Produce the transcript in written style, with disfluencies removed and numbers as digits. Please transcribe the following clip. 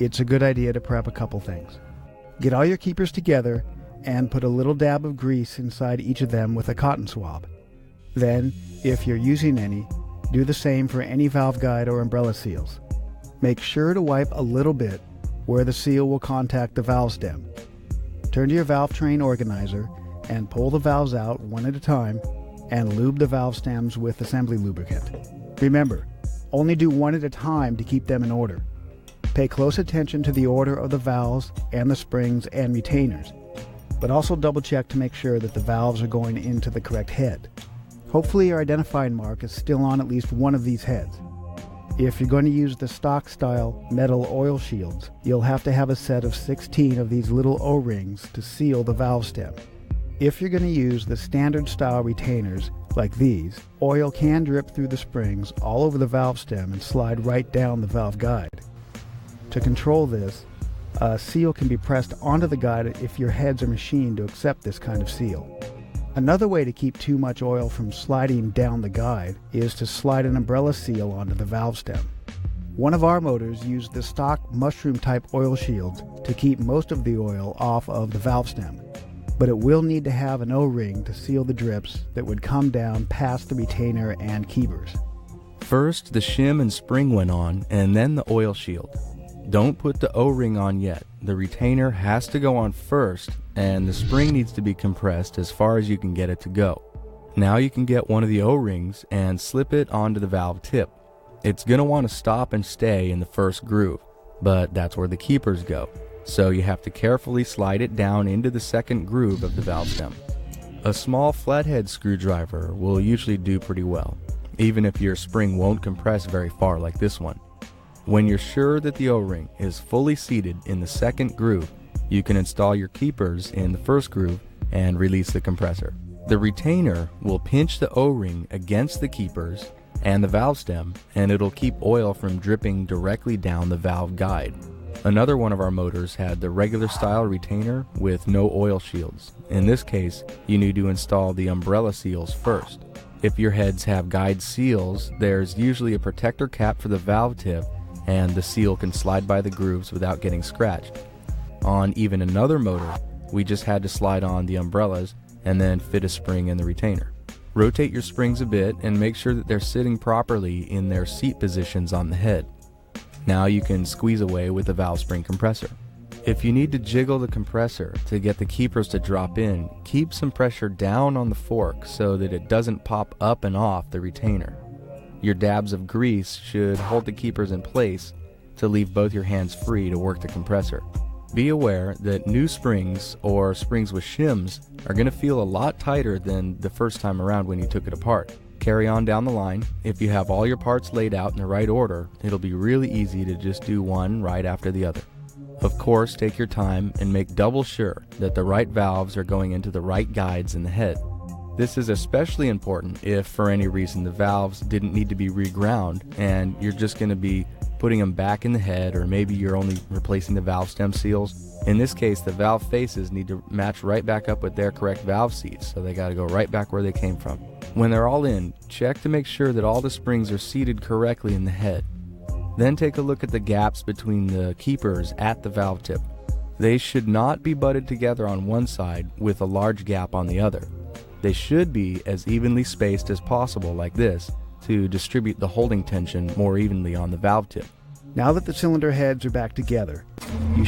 it's a good idea to prep a couple things. Get all your keepers together and put a little dab of grease inside each of them with a cotton swab. Then, if you're using any, do the same for any valve guide or umbrella seals. Make sure to wipe a little bit where the seal will contact the valve stem. Turn to your valve train organizer and pull the valves out one at a time and lube the valve stems with assembly lubricant. Remember, only do one at a time to keep them in order. Pay close attention to the order of the valves and the springs and retainers, but also double check to make sure that the valves are going into the correct head. Hopefully your identifying mark is still on at least one of these heads. If you're going to use the stock style metal oil shields, you'll have to have a set of 16 of these little O-rings to seal the valve stem. If you're going to use the standard style retainers like these, oil can drip through the springs all over the valve stem and slide right down the valve guide. To control this, a seal can be pressed onto the guide if your heads are machined to accept this kind of seal. Another way to keep too much oil from sliding down the guide is to slide an umbrella seal onto the valve stem. One of our motors used the stock mushroom type oil shields to keep most of the oil off of the valve stem, but it will need to have an O-ring to seal the drips that would come down past the retainer and keepers. First, the shim and spring went on, and then the oil shield. Don't put the O-ring on yet. The retainer has to go on first, and the spring needs to be compressed as far as you can get it to go. Now you can get one of the O-rings and slip it onto the valve tip. It's going to want to stop and stay in the first groove, but that's where the keepers go. So you have to carefully slide it down into the second groove of the valve stem. A small flathead screwdriver will usually do pretty well, even if your spring won't compress very far like this one. When you're sure that the O-ring is fully seated in the second groove, you can install your keepers in the first groove and release the compressor. The retainer will pinch the O-ring against the keepers and the valve stem, and it'll keep oil from dripping directly down the valve guide. Another one of our motors had the regular style retainer with no oil shields. In this case, you need to install the umbrella seals first. If your heads have guide seals, there's usually a protector cap for the valve tip, and the seal can slide by the grooves without getting scratched. On even another motor, we just had to slide on the umbrellas and then fit a spring in the retainer. Rotate your springs a bit and make sure that they're sitting properly in their seat positions on the head. Now you can squeeze away with the valve spring compressor. If you need to jiggle the compressor to get the keepers to drop in, keep some pressure down on the fork so that it doesn't pop up and off the retainer. Your dabs of grease should hold the keepers in place to leave both your hands free to work the compressor. Be aware that new springs or springs with shims are going to feel a lot tighter than the first time around when you took it apart. Carry on down the line. If you have all your parts laid out in the right order, it'll be really easy to just do one right after the other. Of course, take your time and make double sure that the right valves are going into the right guides in the head. This is especially important if for any reason the valves didn't need to be reground and you're just going to be putting them back in the head, or maybe you're only replacing the valve stem seals. In this case, the valve faces need to match right back up with their correct valve seats, so they got to go right back where they came from. When they're all in, check to make sure that all the springs are seated correctly in the head. Then take a look at the gaps between the keepers at the valve tip. They should not be butted together on one side with a large gap on the other. They should be as evenly spaced as possible like this to distribute the holding tension more evenly on the valve tip. Now that the cylinder heads are back together, you